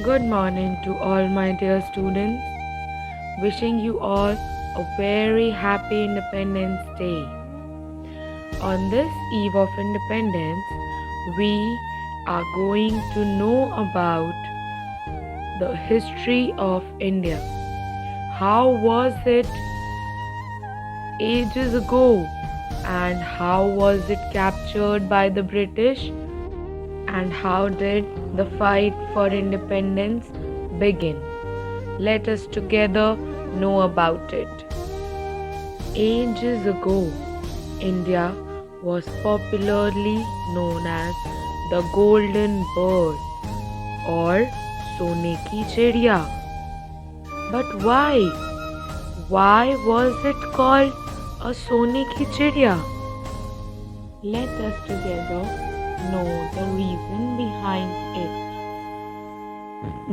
Good morning to all my dear students. Wishing you all a very happy Independence Day. On this eve of independence, we are going to know about the history of India. How was it ages ago, and how was it captured by the British, and how did the fight for independence begin? Let us together know about it. Ages ago, India was popularly known as the Golden Bird or Sone ki Chidiya. But why? Why was it called a Sone ki Chidiya? Let us together know the reason behind it.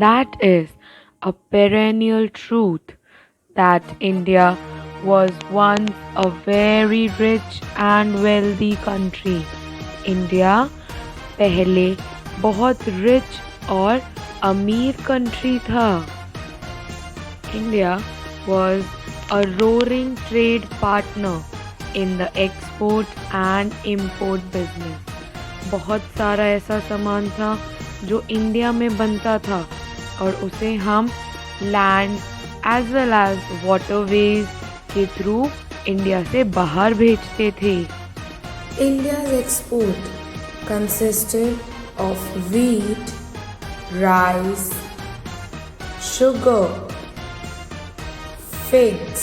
That is a perennial truth that India was once a very rich and wealthy country. India पहले बहुत rich और अमीर country था. India was a roaring trade partner in the export and import business. बहुत सारा ऐसा सामान था जो इंडिया में बनता था और उसे हम land as well as waterways के थ्रू इंडिया से बाहर भेजते थे. India's export consisted of wheat, rice, sugar, figs,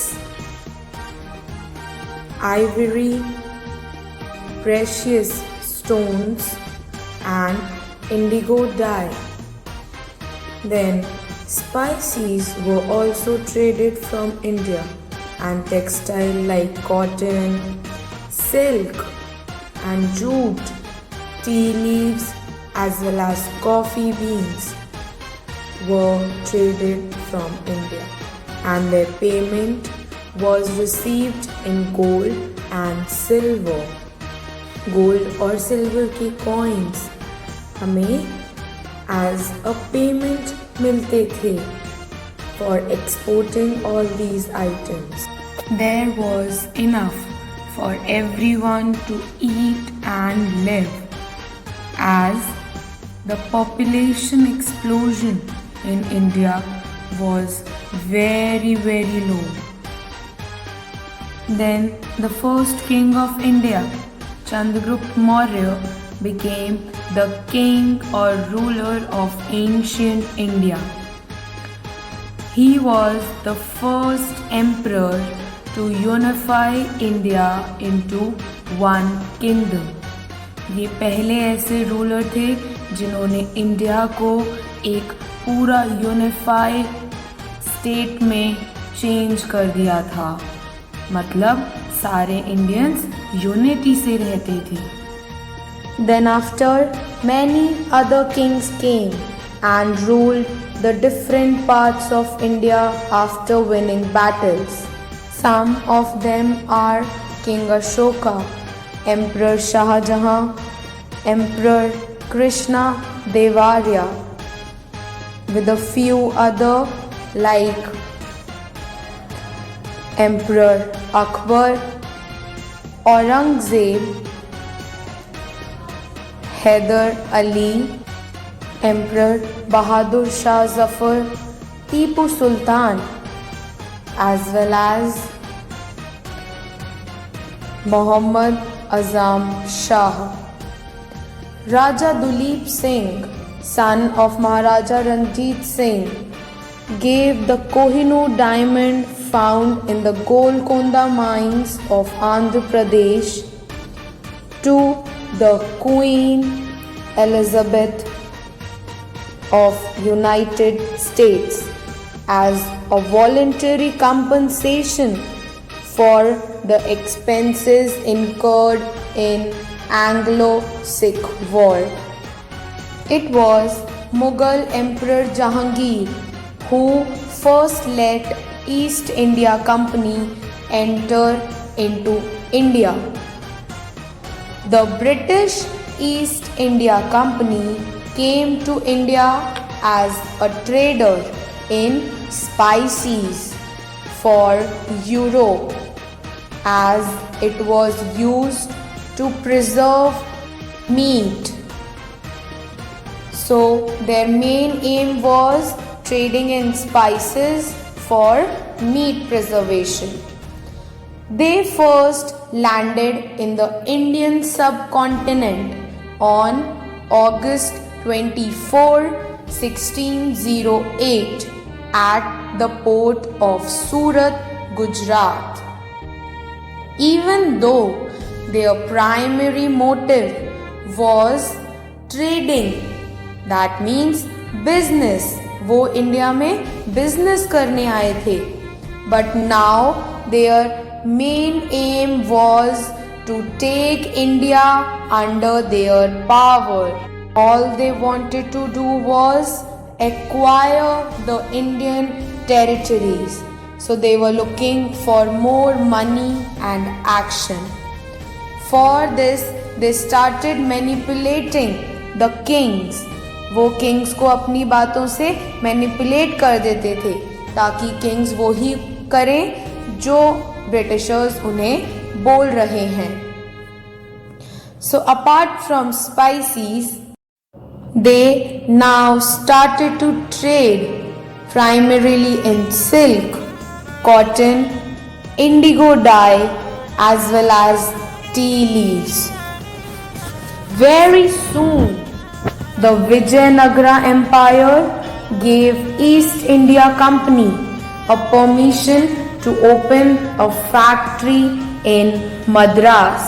ivory, precious stones, and indigo dye. Then spices were also traded from India, and textile like cotton, silk, and jute, tea leaves, as well as coffee beans were traded from India, and their payment was received in gold and silver. Gold और silver के coins हमें as a payment मिलते थे for exporting all these items. There was enough for everyone to eat and live, as the population explosion in India was very low. Then the first king of India, Chandragupta Maurya, became the king or ruler of ancient India. He was the first emperor to unify India into one kingdom. ये पहले ऐसे ruler थे जिन्होंने India को एक पूरा unified state में change कर दिया था. मतलब सारे इंडियंस यूनिटी से रहते थे. Then after many other kings came and ruled the different parts of India after winning battles. Some of them are King Ashoka, Emperor Shah Jahan, Emperor Krishna Devarya, with a few other like Emperor Akbar, Aurangzeb, Hyder Ali, Emperor Bahadur Shah Zafar, Tipu Sultan, as well as Muhammad Azam Shah. Raja Duleep Singh, son of Maharaja Ranjit Singh, gave the Kohinoor diamond found in the Golconda mines of Andhra Pradesh to the Queen Elizabeth of United States as a voluntary compensation for the expenses incurred in Anglo-Sikh War. It was Mughal Emperor Jahangir who first let East India Company enter into India. The British East India Company came to India as a trader in spices for Europe, as it was used to preserve meat. So their main aim was trading in spices for meat preservation. They first landed in the Indian subcontinent on August 24, 1608 at the port of Surat, Gujarat. Even though their primary motive was trading, that means business, वो India में business करने आए थे, but now their main aim was to take India under their power. All they wanted to do was acquire the Indian territories. So they were looking for more money and action. For this, they started manipulating the kings. वो Kings को अपनी बातों से manipulate कर देते थे ताकि Kings वो ही करें जो ब्रिटिशर्स उन्हें बोल रहे हैं. So apart from spices, they now started to trade primarily in silk, cotton, indigo dye as well as tea leaves. Very soon, the Vijayanagara Empire gave East India Company a permission to open a factory in Madras.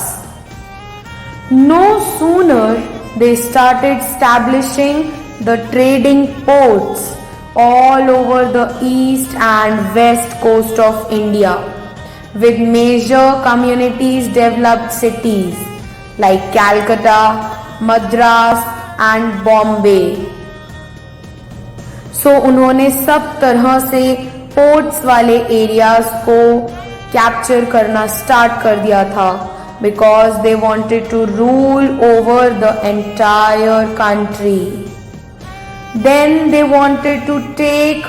No sooner they started establishing the trading ports all over the east and west coast of India, with major communities developed cities like Calcutta, Madras and Bombay. So उन्होंने सब तरह से ports वाले areas को capture करना start कर दिया था because they wanted to rule over the entire country. Then they wanted to take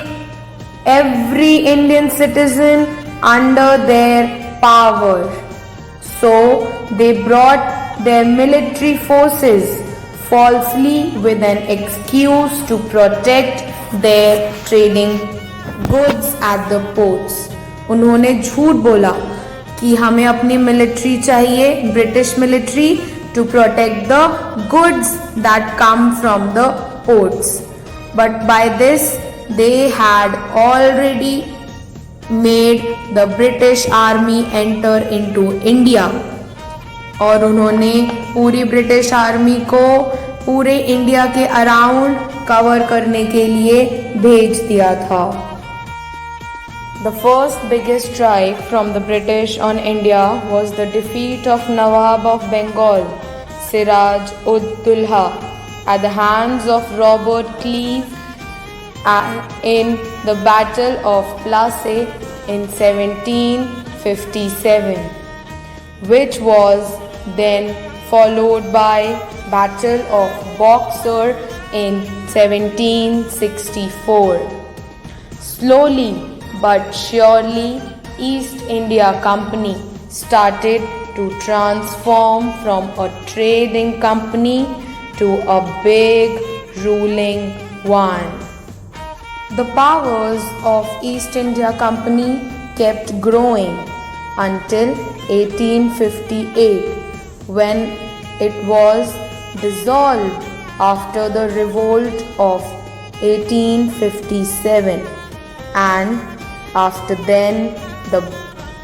every Indian citizen under their power. So they brought their military forces falsely with an excuse to protect their trading goods at the ports. उन्होंने झूठ बोला कि हमें अपनी military चाहिए, British military, to protect the goods that come from the ports. But by this they had already made the British army enter into India. और उन्होंने पूरी ब्रिटिश आर्मी को पूरे इंडिया के अराउंड कवर करने के लिए भेज दिया था. The first biggest strike from the British on India was the defeat of Nawab of Bengal, Siraj ud Dulha, at the hands of Robert Clive in the Battle of Plassey in 1757, which was then followed by Battle of Boxer in 1764. Slowly but surely, East India Company started to transform from a trading company to a big ruling one. The powers of East India Company kept growing until 1858, when it was dissolved after the revolt of 1857, and after then the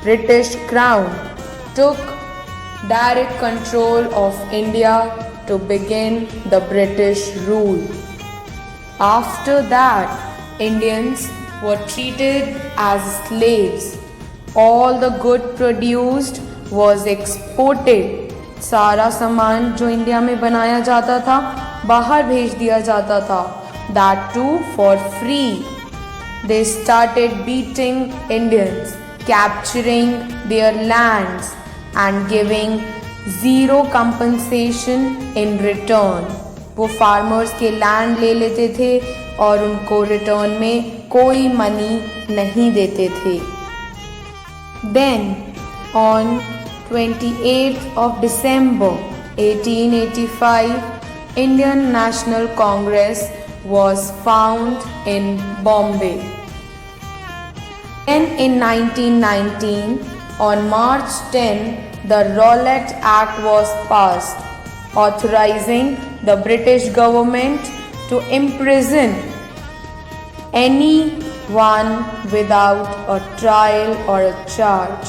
British Crown took direct control of India to begin the British rule. After that, Indians were treated as slaves. All the good produced was exported. सारा सामान जो India में बनाया जाता था बाहर भेज दिया जाता था, that too for free. They started beating Indians, capturing their lands and giving zero compensation in return. वो फार्मर्स के लैंड ले लेते थे, और उनको रिटर्न में कोई मनी नहीं देते थे. Then on 28th of December 1885, Indian National Congress was found in Bombay. Then in 1919, on March 10, the Rowlatt Act was passed, authorizing the British government to imprison anyone without a trial or a charge.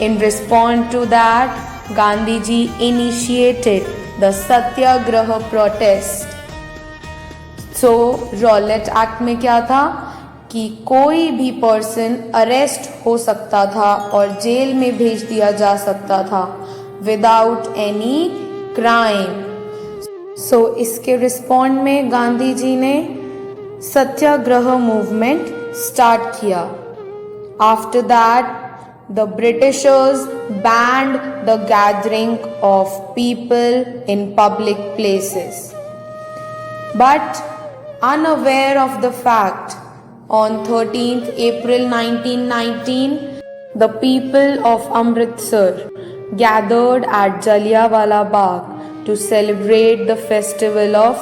In response to that, Gandhiji initiated the Satyagraha protest. So, Rowlatt act में क्या था कि कोई भी person arrest हो सकता था और जेल में भेज दिया जा सकता था विदाउट एनी क्राइम. सो इसके रिस्पॉन्ड में गांधी जी ने सत्याग्रह मूवमेंट स्टार्ट किया. After that the Britishers band the gathering of people in public places. But unaware of the fact, on 13th April 1919, the people of Amritsar gathered at Jallianwala Bagh to celebrate the festival of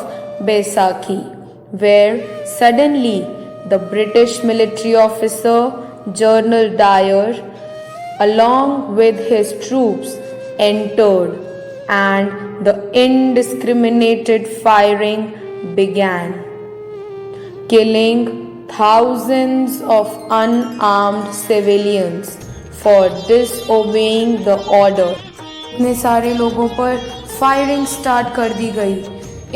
Baisakhi, where suddenly the British military officer General Dyer, along with his troops, entered and the indiscriminated firing began, killing thousands of unarmed civilians for disobeying the order. इतने सारे लोगों पर firing start कर दी गई,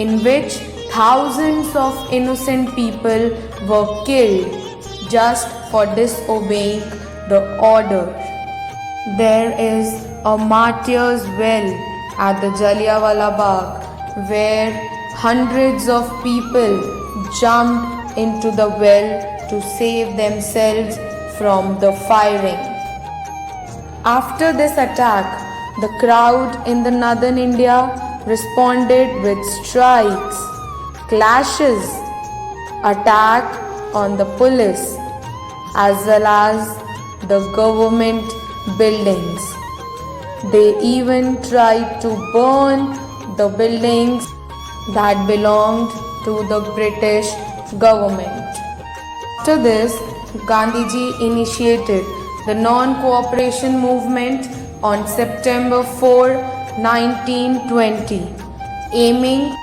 in which thousands of innocent people were killed just for disobeying the order. There is a martyr's well at the Jallianwala Bagh, where hundreds of people jumped into the well to save themselves from the firing. After this attack, the crowd in the northern India responded with strikes, clashes, attack on the police as well as the government buildings. They even tried to burn the buildings that belonged to the British government. After this, Gandhiji initiated the non-cooperation movement on September 4, 1920, aiming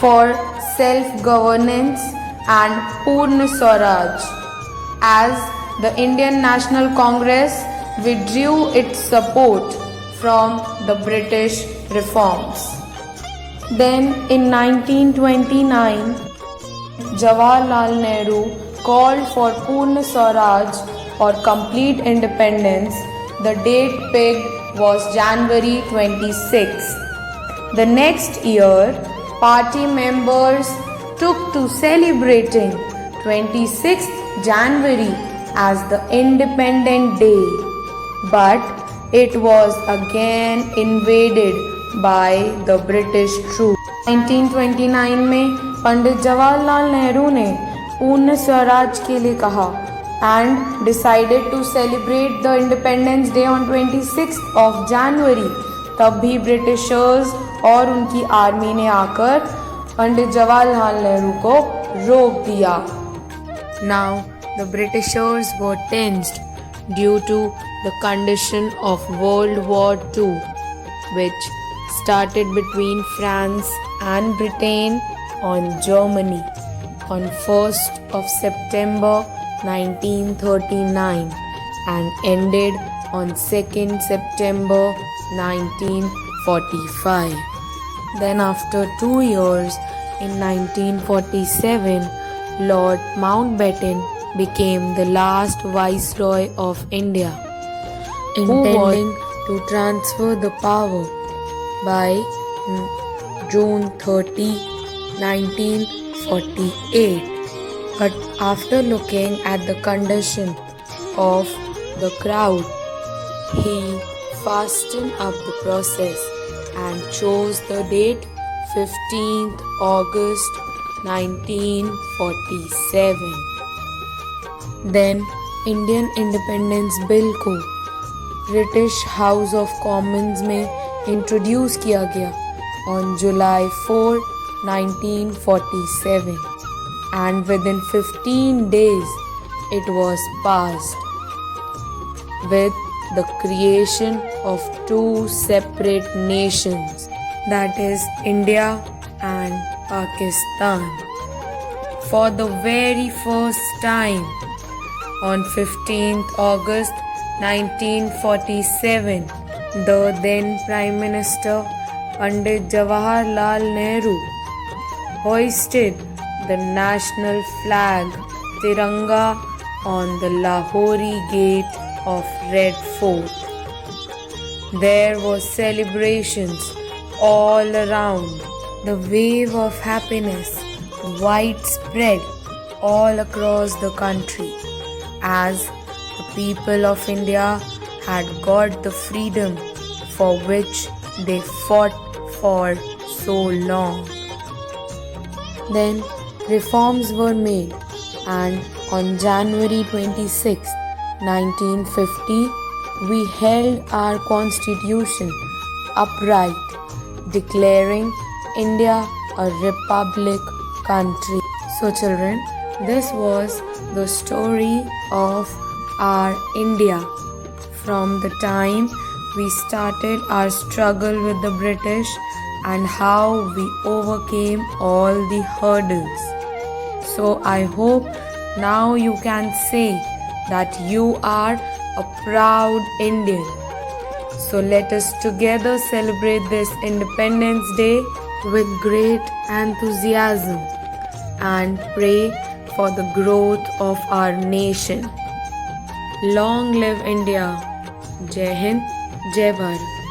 for self-governance and Purna Swaraj, as the Indian National Congress withdrew its support from the British reforms. Then in 1929, Jawaharlal Nehru called for Purna Swaraj or complete independence. The date pegged was January 26. The next year, party members took to celebrating 26th January as the Independent Day, but it was again invaded by the British troops. 1929 में पंडित जवाहरलाल नेहरू ने पूर्ण स्वराज के लिए कहा and decided to celebrate the Independence Day on 26th of January. तब भी Britishers और उनकी आर्मी ने आकर पंडित जवाहरलाल नेहरू को रोक दिया. Now the Britishers were tensed due to the condition of World War II, which started between France and Britain on Germany on 1st of September 1939 and ended on 2nd September 1945. Then after 2 years, in 1947, Lord Mountbatten became the last Viceroy of India, intending to transfer the power by June 30, 1948. But after looking at the condition of the crowd, he fastened up the process and chose the date 15th August 1947. Then Indian independence bill को British house of Commons में introduce किया गया on July 4, 1947, and within 15 days it was passed with the creation of two separate nations, that is India and Pakistan. For the very first time on 15th August 1947, the then Prime Minister Pandit Jawaharlal Nehru hoisted the national flag Tiranga on the Lahori gate of Red Fort. There were celebrations all around. The wave of happiness widespread all across the country as the people of India had got the freedom for which they fought for so long. Then reforms were made, and on January 26, 1950, we held our constitution upright, declaring India a republic country. So children, this was the story of our India from the time we started our struggle with the British and how we overcame all the hurdles. So I hope now you can say that you are a proud Indian. So let us together celebrate this Independence Day with great enthusiasm and pray for the growth of our nation. Long live India! Jai Hind, Jai Bharat.